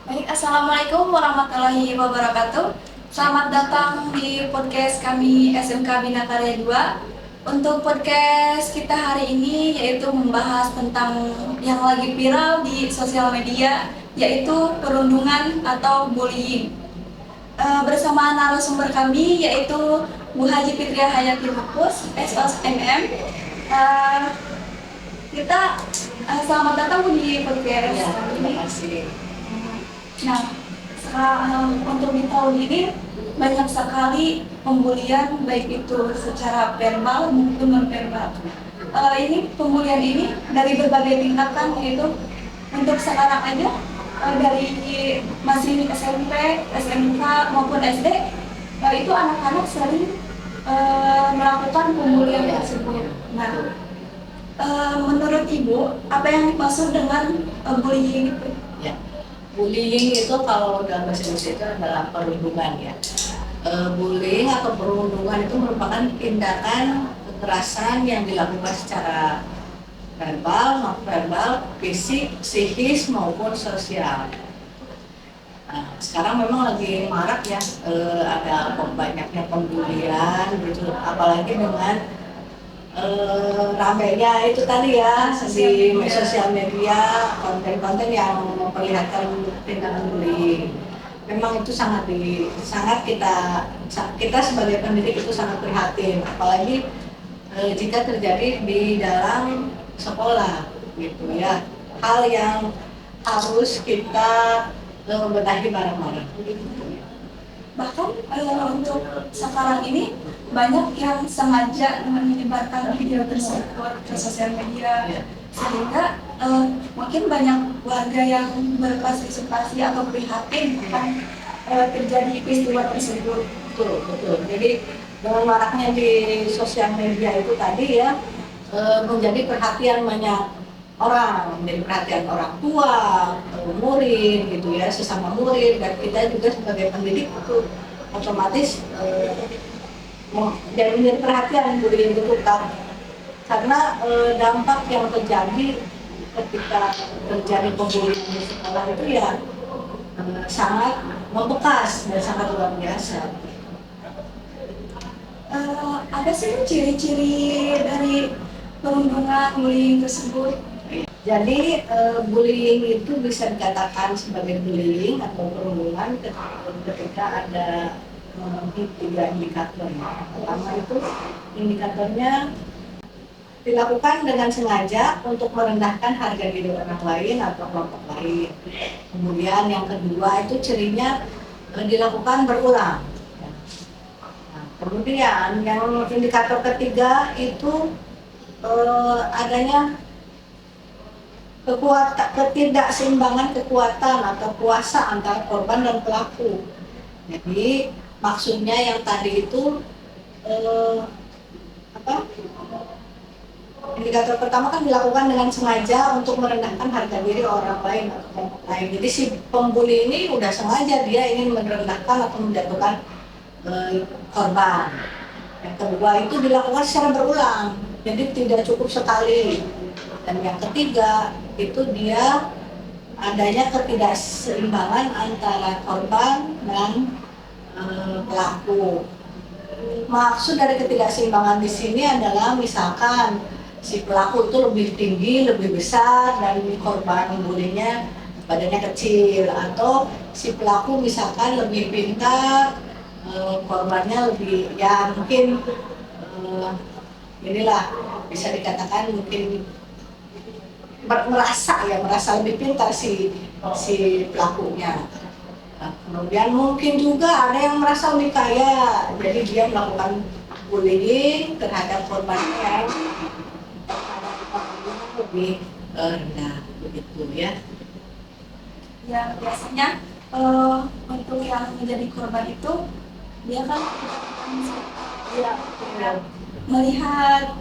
Baik, Assalamualaikum warahmatullahi wabarakatuh. Selamat datang di podcast kami SMK Bina Karya 2. Untuk podcast kita hari ini yaitu membahas tentang yang lagi viral di sosial media, yaitu perundungan atau bullying. Bersama narasumber kami yaitu Bu Haji Fitria Hayati Mukus, SOSMM. Eh, kita selamat datang Bu di podcast Ya, terima ini. kasih. Nah, untuk di tahun ini banyak sekali pembulian baik itu secara verbal maupun non verbal. Ini pembulian ini dari berbagai tingkatan, yaitu untuk sekarang aja dari masih SMP, SMK maupun SD itu anak-anak sering melakukan pembulian tersebut. Nah, menurut Ibu apa yang dimaksud dengan bullying itu? Ya, bullying itu kalau dalam bahasa Indonesia itu adalah perundungan ya. Bullying atau perundungan itu merupakan tindakan kekerasan yang dilakukan secara verbal, non-verbal, fisik, psikis maupun sosial. Nah, sekarang memang lagi marak ya, ada banyaknya pembulian gitu, apalagi dengan ramenya itu tadi ya di sosial media, konten-konten yang memperlihatkan tindakan bullying. Memang itu sangat kita sebagai pendidik itu sangat prihatin, apalagi jika terjadi di dalam sekolah gitu ya, hal yang harus kita benahi bareng-bareng. Bahkan untuk sekarang ini banyak yang sengaja menyebarkan video tersebut ke sosial media, sehingga mungkin banyak warga yang berpartisipasi atau prihatin akan terjadi peristiwa tersebut. Betul, betul. Jadi dengan maraknya di sosial media itu tadi ya, menjadi perhatian banyak orang, menjadi perhatian orang tua, murid gitu ya, sesama murid, dan kita juga sebagai pendidik itu otomatis dan menjadi perhatian bullying itu kan, karena dampak yang terjadi ketika terjadi pembulian di sekolah itu ya sangat membekas dan sangat luar biasa. Ada sih ciri-ciri dari perundungan bullying tersebut? Jadi bullying itu bisa dikatakan sebagai bullying atau perundungan ketika ada memenuhi 3 indikator. Pertama itu indikatornya dilakukan dengan sengaja untuk merendahkan harga diri orang lain atau kelompok lain. Kemudian yang kedua itu cirinya dilakukan berulang. Nah, kemudian yang indikator ketiga itu adanya ketidakseimbangan kekuatan atau kuasa antara korban dan pelaku. Jadi maksudnya yang tadi itu indikator pertama kan dilakukan dengan sengaja untuk merendahkan harga diri orang lain atau kelompok lain. Jadi si pembuli ini udah sengaja dia ingin merendahkan atau menjatuhkan korban. Yang kedua itu dilakukan secara berulang, jadi tidak cukup sekali. Dan yang ketiga itu dia adanya ketidakseimbangan antara korban dan pelaku. Maksud dari ketidakseimbangan di sini adalah misalkan si pelaku itu lebih tinggi, lebih besar, dan korban bulinya badannya kecil, atau si pelaku misalkan lebih pintar, korbannya lebih ya mungkin inilah bisa dikatakan mungkin merasa lebih pintar si pelakunya. Nah, kemudian mungkin juga ada yang merasa lebih kaya, jadi dia melakukan bullying terhadap korbannya yang lebih rendah, begitu ya. Yang biasanya untuk yang menjadi korban itu dia kan Ya, melihat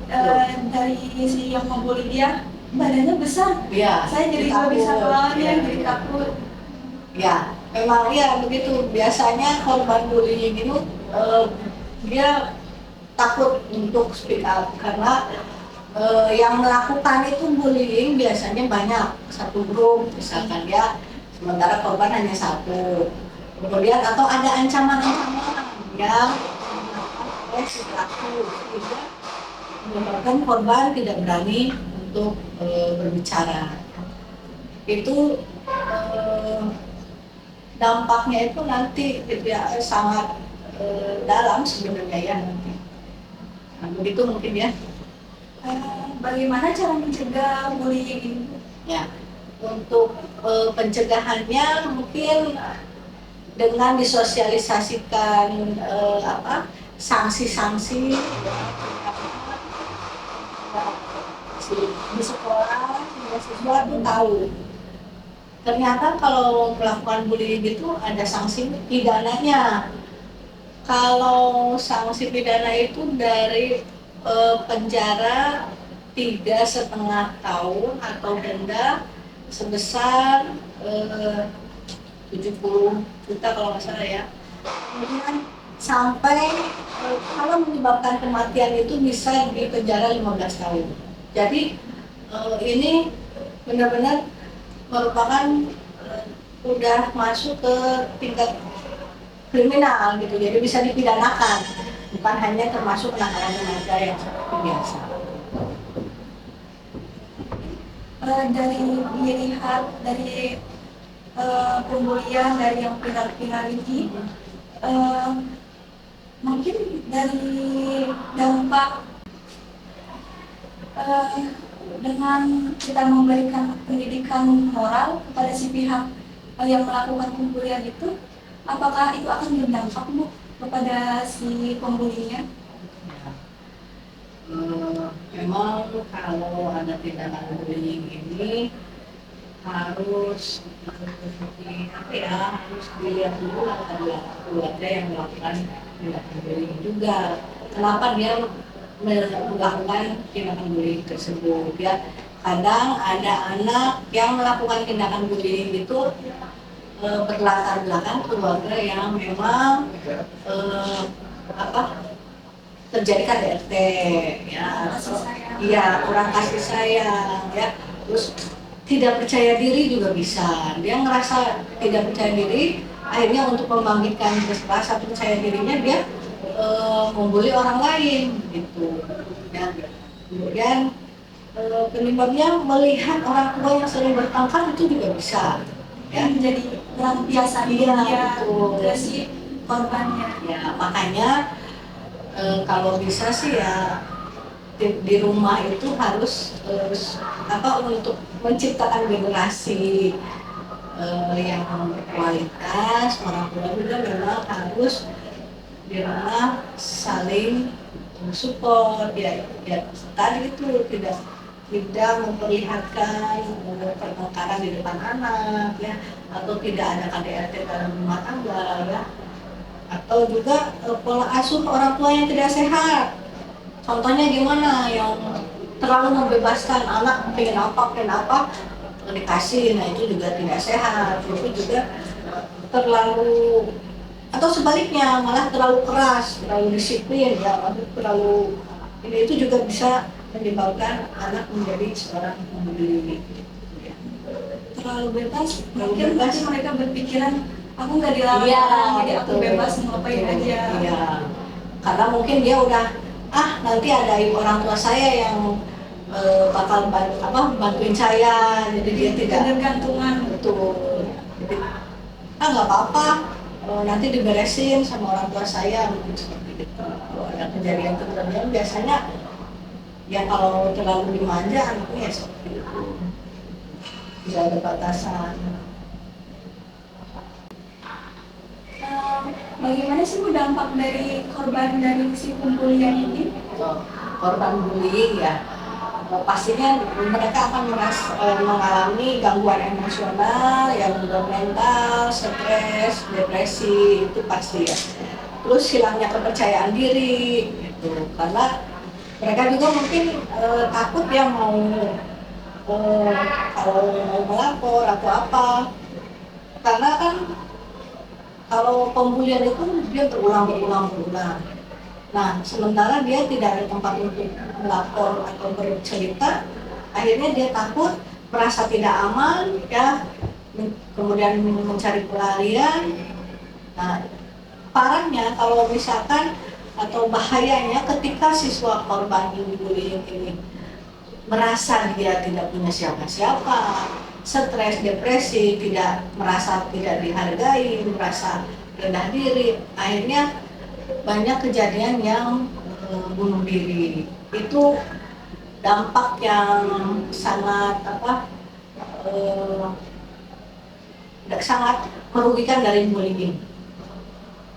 dari si yang membuli dia badannya besar, ya, saya jadi nggak bisa melawannya, jadi takut. Ya, memang ya begitu. Biasanya korban bullying itu dia takut untuk speak up karena yang melakukan itu bullying biasanya banyak, satu grup misalkan ya sementara korban hanya satu. Kemudian atau ada ancaman-ancaman yang dilakukan oleh si pelaku sehingga menyebabkan korban tidak berani untuk berbicara. Itu dampaknya itu nanti gitu ya, sangat dalam sebenarnya ya nanti. Nah, begitu mungkin ya. Bagaimana cara mencegah bullying ini? Ya, untuk pencegahannya mungkin dengan disosialisasikan sanksi-sanksi di sekolah sehingga siswa itu tahu. Ternyata kalau melakukan bullying itu ada sanksi pidananya. Kalau sanksi pidana itu dari penjara 3,5 tahun atau denda sebesar 70 juta kalau nggak salah ya. Kemudian sampai kalau menyebabkan kematian itu bisa di penjara 15 tahun. Jadi ini benar-benar merupakan udah masuk ke tingkat kriminal gitu, jadi bisa dipidanakan, bukan hanya termasuk kenakalan remaja yang seperti biasa. Dari dilihat dari pembulian dari yang viral-viral ini, mungkin dari dampak dengan kita memberikan pendidikan moral kepada si pihak yang melakukan pembulian itu, apakah itu akan berdampak Bu kepada si pembulinya? Memang kalau ada tindakan bullying ini harus harus dilihat dulu ada keluarga yang melakukan tindakan bullying juga. Kenapa dia melakukan tindakan bullying tersebut ya? Kadang ada anak yang melakukan tindakan bullying itu berlatar belakang keluarga yang memang terjadi KDRT ya, iya kurang kasih sayang ya, terus tidak percaya diri juga bisa. Dia ngerasa tidak percaya diri, akhirnya untuk membangkitkan rasa percaya dirinya dia membuli orang lain gitu ya. Kemudian penyebabnya melihat orang tua yang sering bertengkar itu juga bisa ya, menjadi pelampiasan dia ke si korbannya ya. Makanya kalau bisa sih ya di rumah itu harus untuk menciptakan generasi yang berkualitas. Orang tua juga memang harus di rumah saling support ya tadi itu tidak memperlihatkan pertengkaran di depan anak ya, atau tidak ada KDRT dalam rumah tangga ya, atau juga pola asuh orang tua yang tidak sehat. Contohnya gimana, yang terlalu membebaskan anak pengen apa dikasih, nah itu juga tidak sehat. Itu juga terlalu, atau sebaliknya malah terlalu keras, terlalu disiplin ya, terlalu ini, itu juga bisa menyebabkan anak menjadi seorang pembuli. terlalu bebas, mungkin pasti mereka berpikiran aku nggak dilarang, jadi aku bebas mau ngapain aja. Iya, karena mungkin dia udah nanti ada ibu orang tua saya yang bakal bantuin saya, jadi dia tidak tergantungan. Betul. Jadi nggak apa-apa, nanti diberesin sama orang tua saya, mungkin seperti itu. Kalau ada kejadian biasanya ya kalau terlalu dimanja anaknya ya seperti itu, tidak ada batasan. Bagaimana sih Bu dampak dari korban dari si pembulian ini? Korban bullying ya, pastinya mereka akan mengalami gangguan emosional, yang mental, stres, depresi, itu pasti ya. Terus hilangnya kepercayaan diri gitu, karena mereka juga mungkin takut ya kalau mau melapor atau apa, karena kan kalau pembulian itu dia berulang. Nah, sementara dia tidak ada tempat untuk melapor atau bercerita, akhirnya dia takut, merasa tidak aman, ya kemudian mencari pelarian. Nah, parahnya kalau misalkan atau bahayanya ketika siswa korban bullying ini merasa dia tidak punya siapa-siapa, stres, depresi, merasa tidak dihargai, merasa rendah diri, akhirnya banyak kejadian yang bunuh diri. Itu dampak yang sangat sangat merugikan dari bullying.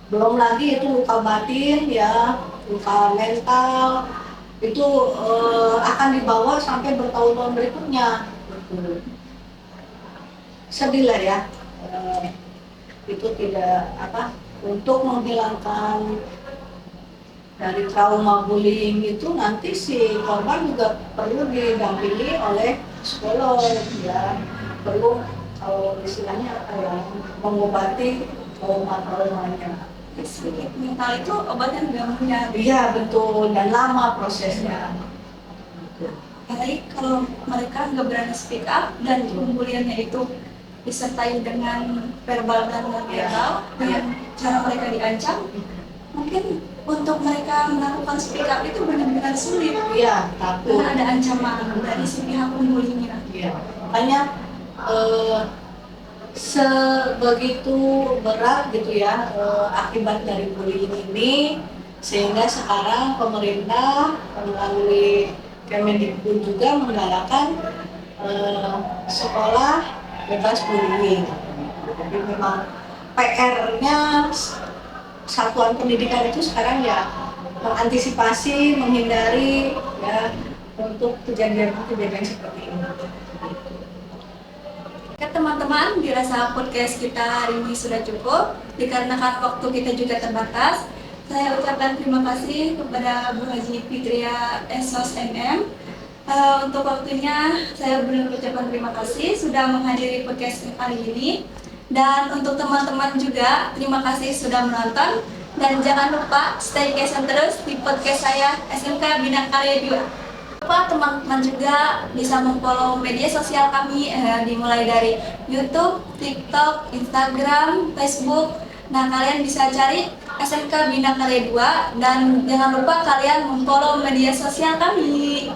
Belum lagi itu luka batin ya, luka mental itu akan dibawa sampai bertahun-tahun berikutnya. Sedih lah ya. Itu tidak untuk menghilangkan dari trauma bullying itu, nanti si korban juga perlu didampingi oleh psikolog ya, perlu kalau istilahnya mengobati trauma-traumanya. Sedikit mental itu obatnya nggak mudah. Iya betul, dan lama prosesnya. Apalagi kalau mereka nggak berani speak up dan pembuliannya itu disertai dengan verbal dan non-verbal, dengan cara mereka diancam, mungkin untuk mereka melakukan speak up itu benar-benar sulit. Iya, takut. Karena ada ancaman dari si pihak pembulinya. Iya, makanya sebegitu berat gitu ya akibat dari bullying ini, sehingga sekarang pemerintah melalui Kemendikbud juga menggalakkan sekolah bebas bullying. Jadi memang PR-nya satuan pendidikan itu sekarang ya mengantisipasi, menghindari ya untuk kejadian-kejadian seperti ini. Oke teman-teman, dirasa podcast kita hari ini sudah cukup, dikarenakan waktu kita juga terbatas. Saya ucapkan terima kasih kepada Bu Haji Fitria Esos MM. Untuk waktunya, saya benar ucapkan terima kasih sudah menghadiri podcast kali ini. Dan untuk teman-teman juga, terima kasih sudah menonton. Dan jangan lupa staycation terus di podcast saya SMK Bina Karya 2. Teman-teman juga bisa memfollow media sosial kami dimulai dari YouTube, TikTok, Instagram, Facebook. Nah, kalian bisa cari SMK Bina Karya 2 dan jangan lupa kalian memfollow media sosial kami.